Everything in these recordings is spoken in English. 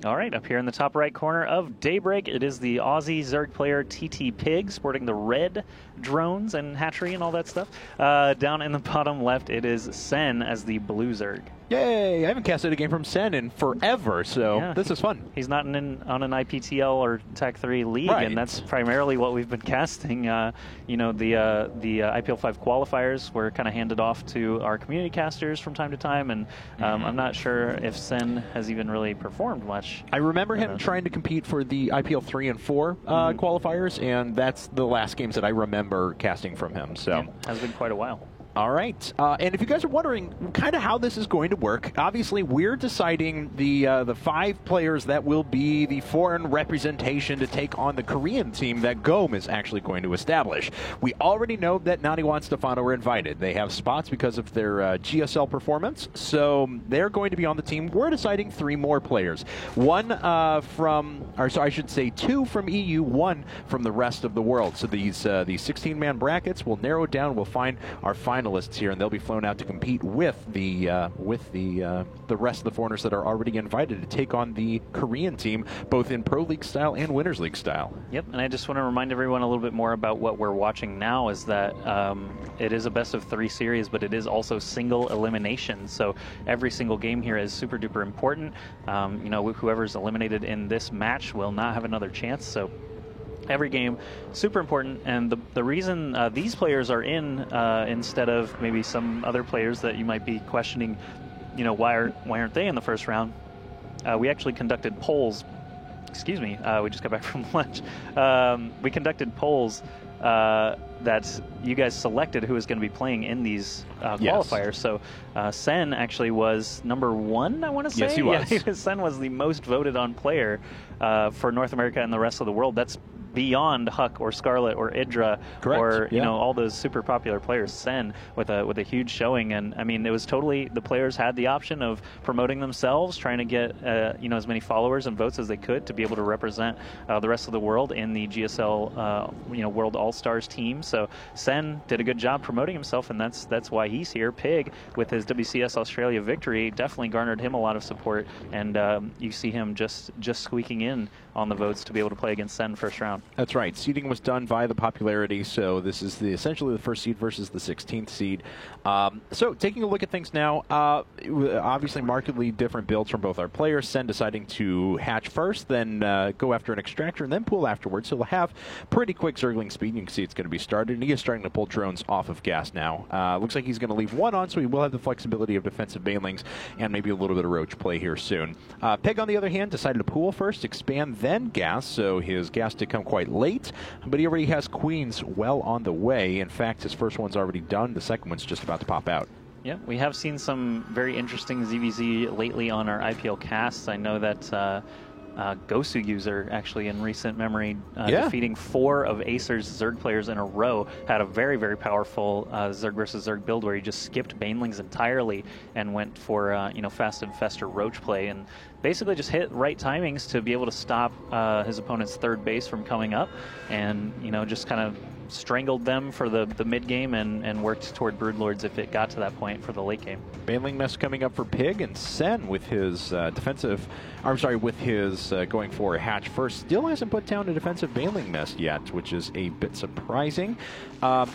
All right, up here in the top right corner of Daybreak, it is the Aussie Zerg player TT Pig, sporting the red drones and hatchery and all that stuff. Down in the bottom left, it is Sen as the blue Zerg. Yay! I haven't casted a game from Sen in forever, so this is fun. He's not on an IPTL or TAC 3 league, and that's primarily what we've been casting. You know, the IPL 5 qualifiers were kind of handed off to our community casters from time to time, and I'm not sure if Sen has even really performed much. I remember him trying to compete for the IPL 3 and 4 qualifiers, and that's the last games that I remember casting from him. So yeah, has been quite a while. All right, and if you guys are wondering kind of how this is going to work, obviously we're deciding the 5 players that will be the foreign representation to take on the Korean team that GOM is actually going to establish. We already know that Naniwa and Stefano are invited. They have spots because of their GSL performance, so they're going to be on the team. We're deciding 3 more players. 2 from EU, 1 from the rest of the world. So these 16-man brackets will narrow down. We'll find our finalists here, and they'll be flown out to compete with the rest of the foreigners that are already invited to take on the Korean team, both in Pro League style and Winners League style. Yep, and I just want to remind everyone a little bit more about what we're watching now is that it is a best of 3 series, but it is also single elimination. So every single game here is super duper important. You know, whoever's eliminated in this match will not have another chance. So every game, super important, and the reason these players are in instead of maybe some other players that you might be questioning, you know, why aren't they in the first round? We actually conducted polls. Excuse me, we just got back from lunch. We conducted polls that you guys selected who was going to be playing in these qualifiers. So Sen actually was number 1, I want to say. Yes, he was. Yeah, Sen was the most voted on player for North America and the rest of the world. That's beyond Huck or Scarlet or Idra or you know, all those super popular players. Sen with a huge showing, and I mean, it was totally, the players had the option of promoting themselves, trying to get you know, as many followers and votes as they could to be able to represent the rest of the world in the GSL you know, World All-Stars team. So Sen did a good job promoting himself, and that's why he's here. Pig, with his WCS Australia victory, definitely garnered him a lot of support, and you see him just squeaking in on the votes to be able to play against Sen first round. That's right. Seeding was done via the popularity, so this is essentially the first seed versus the 16th seed. So taking a look at things now, obviously markedly different builds from both our players. Sen deciding to hatch first, then go after an extractor, and then pull afterwards. So they'll have pretty quick Zergling speed. You can see it's going to be started, and he is starting to pull drones off of gas now. Looks like he's going to leave 1 on, so he will have the flexibility of defensive banelings and maybe a little bit of roach play here soon. Pig, on the other hand, decided to pool first, expand, then gas, so his gas did come quite late, but he already has queens well on the way. In fact, his first one's already done. The second one's just about to pop out. Yeah, we have seen some very interesting ZVZ lately on our IPL casts. I know that Gosu user, actually, in recent memory, defeating 4 of Acer's Zerg players in a row, had a very, very powerful Zerg versus Zerg build where he just skipped banelings entirely and went for you know, fast infestor roach play, and basically just hit right timings to be able to stop his opponent's third base from coming up, and you know, just kind of strangled them for the mid game and worked toward Broodlords if it got to that point for the late game. Baneling Nest coming up for Pig, and Sen with his with his going for a hatch first, still hasn't put down a defensive Baneling Nest yet, which is a bit surprising.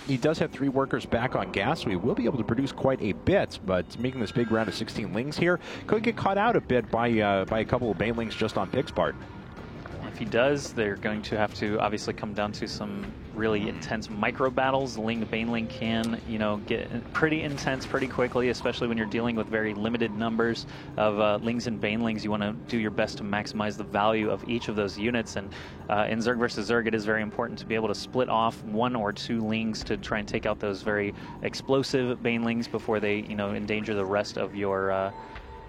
He does have 3 workers back on gas, so he will be able to produce quite a bit, but making this big round of 16 lings here could get caught out a bit by a couple of Banelings just on Pig's part. If he does, they're going to have to obviously come down to some really intense micro battles. Ling to Baneling can, you know, get pretty intense pretty quickly, especially when you're dealing with very limited numbers of Lings and Banelings. You want to do your best to maximize the value of each of those units, and in Zerg versus Zerg, it is very important to be able to split off 1 or 2 Lings to try and take out those very explosive Banelings before they, you know, endanger the rest of your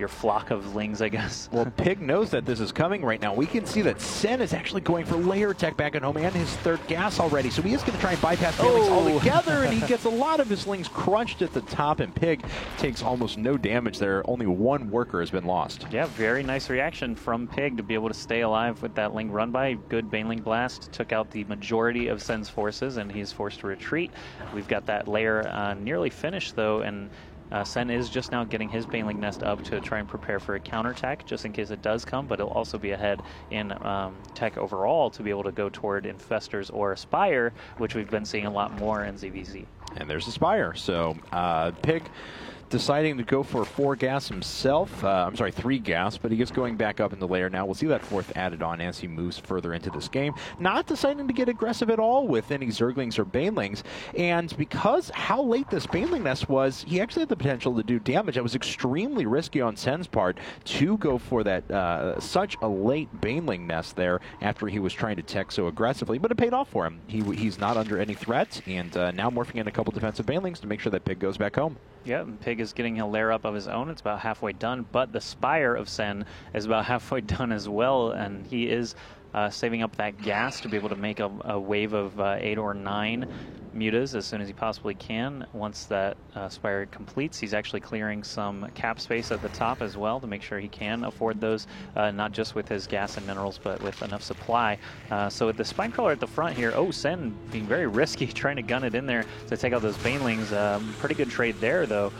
flock of Lings, I guess. Well, Pig knows that this is coming right now. We can see that Sen is actually going for layer tech back at home and his 3rd gas already, so he is going to try and bypass Banelings altogether, and he gets a lot of his Lings crunched at the top, and Pig takes almost no damage there. Only 1 worker has been lost. Yeah, very nice reaction from Pig to be able to stay alive with that Ling run by. Good Baneling blast, took out the majority of Sen's forces, and he's forced to retreat. We've got that layer nearly finished, though, and Sen is just now getting his Baneling Nest up to try and prepare for a counterattack, just in case it does come, but he'll also be ahead in tech overall to be able to go toward Infestors or Aspire, which we've been seeing a lot more in ZVZ. And there's Aspire. So Pig deciding to go for 4 gas himself. I'm sorry, 3 gas, but he is going back up in the layer now. We'll see that 4th added on as he moves further into this game. Not deciding to get aggressive at all with any Zerglings or Banelings. And because how late this Baneling Nest was, he actually had the potential to do damage. It was extremely risky on Sen's part to go for that such a late Baneling Nest there after he was trying to tech so aggressively. But it paid off for him. He's not under any threat, and now morphing in a couple defensive Banelings to make sure that Pig goes back home. Yeah, Pig is getting a lair up of his own. It's about halfway done, but the Spire of Sen is about halfway done as well, and he is saving up that gas to be able to make a wave of 8 or 9 mutas as soon as he possibly can. Once that Spire completes, he's actually clearing some cap space at the top as well to make sure he can afford those, not just with his gas and minerals, but with enough supply. So with the Spinecrawler at the front here, Sen being very risky, trying to gun it in there to take out those Banelings. Pretty good trade there, though.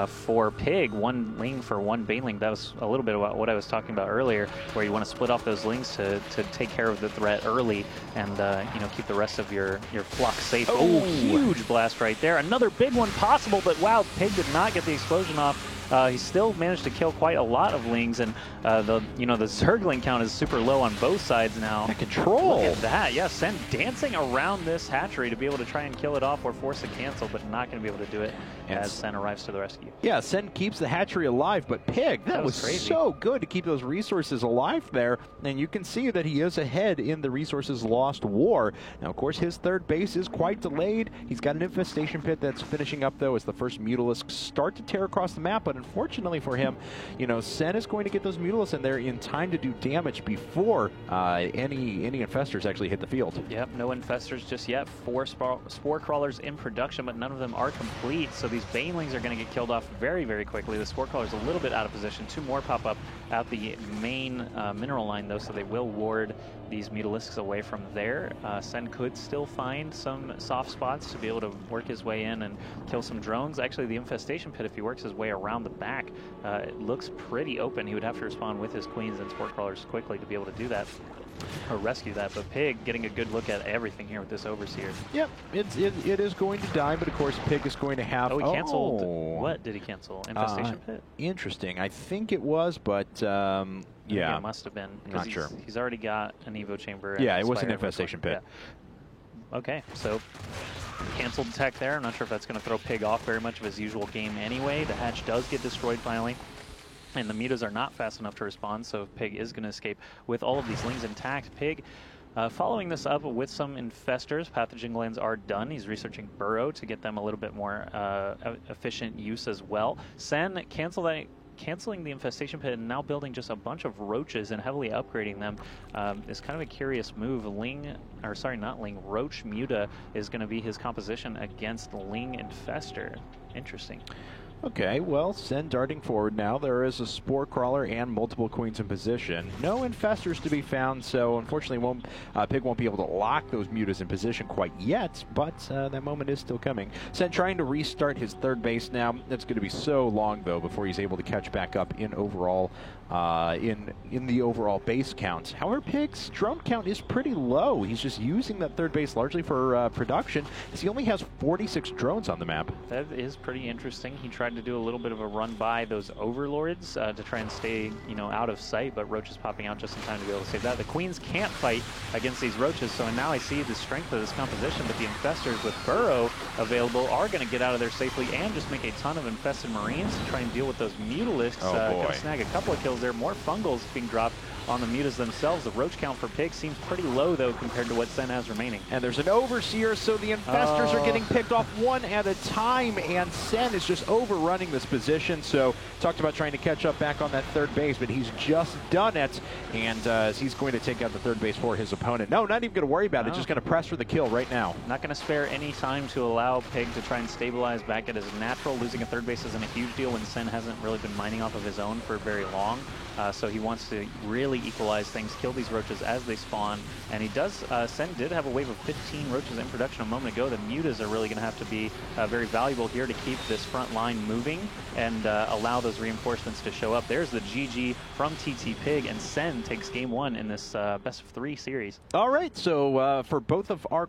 For Pig, 1 Ling for 1 Baneling. That was a little bit about what I was talking about earlier, where you want to split off those Lings to take care of the threat early and keep the rest of your flock safe. Oh, huge blast right there. Another big one possible, but wow, Pig did not get the explosion off. He still managed to kill quite a lot of Lings, and the Zergling count is super low on both sides now. That control. Look at that. Yeah, Sen dancing around this hatchery to be able to try and kill it off or force a cancel, but not going to be able to do it as Sen arrives to the rescue. Yeah, Sen keeps the hatchery alive, but Pig, that was crazy. So good to keep those resources alive there, and you can see that he is ahead in the resources lost war. Now, of course, his 3rd base is quite delayed. He's got an infestation pit that's finishing up, though, as the first Mutalisks start to tear across the map, but unfortunately for him, Sen is going to get those Mutalisks in there in time to do damage before any Infestors actually hit the field. Yep, no Infestors just yet. 4 Spore Crawlers in production, but none of them are complete, so these Banelings are going to get killed off very, very quickly. The Spore Crawler's a little bit out of position. 2 more pop up out the main mineral line, though, so they will ward these Mutalisks away from there. Sen could still find some soft spots to be able to work his way in and kill some drones. Actually, the Infestation Pit, if he works his way around the back, it looks pretty open. He would have to respond with his Queens and Spore Crawlers quickly to be able to do that, or rescue that. But Pig getting a good look at everything here with this Overseer. Yep, it is going to die, but of course Pig is going to have... Oh, he canceled. What did he cancel? Infestation Pit? Interesting. I think it was, but... yeah, it must have been. Not sure. He's already got an Evo Chamber. Yeah, it was an Infestation Pit. Yeah. Okay, so canceled tech there. I'm not sure if that's going to throw Pig off very much of his usual game anyway. The hatch does get destroyed finally, and the mutas are not fast enough to respond, so Pig is going to escape with all of these Lings intact. Pig following this up with some Infestors. Pathogen glands are done. He's researching Burrow to get them a little bit more efficient use as well. Sen canceling the Infestation Pit and now building just a bunch of roaches and heavily upgrading them is kind of a curious move. Roach Muta is going to be his composition against Ling Infestor. Interesting. Okay, well, Sen darting forward now. There is a Spore Crawler and multiple Queens in position. No Infestors to be found, so unfortunately Pig won't be able to lock those Mutas in position quite yet, but that moment is still coming. Sen trying to restart his 3rd base now. It's going to be so long, though, before he's able to catch back up in overall in the overall base count. However, Pig's drone count is pretty low. He's just using that 3rd base largely for production, as he only has 46 drones on the map. That is pretty interesting. He tried to do a little bit of a run by those Overlords to try and stay, out of sight, but Roach is popping out just in time to be able to save that. The Queens can't fight against these Roaches, so now I see the strength of this composition, but the Infestors with Burrow available are going to get out of there safely and just make a ton of infested Marines to try and deal with those Mutalisks. Gonna snag a couple of kills there. More Fungals being dropped on the Mutas themselves. The Roach count for Pig seems pretty low, though, compared to what Sen has remaining. And there's an Overseer, so the Infestors are getting picked off one at a time, and Sen is just overrunning this position. So talked about trying to catch up back on that 3rd base, but he's just done it, and he's going to take out the 3rd base for his opponent. No, not even going to worry about it. Just going to press for the kill right now. Not going to spare any time to allow Pig to try and stabilize back at his natural. Losing a 3rd base isn't a huge deal when Sen hasn't really been mining off of his own for very long. So he wants to really really equalize things, kill these roaches as they spawn. And he does, Sen did have a wave of 15 roaches in production a moment ago. The mutas are really going to have to be very valuable here to keep this front line moving and allow those reinforcements to show up. There's the GG from TT Pig, and Sen takes game 1 in this best of 3 series. All right, so for both of our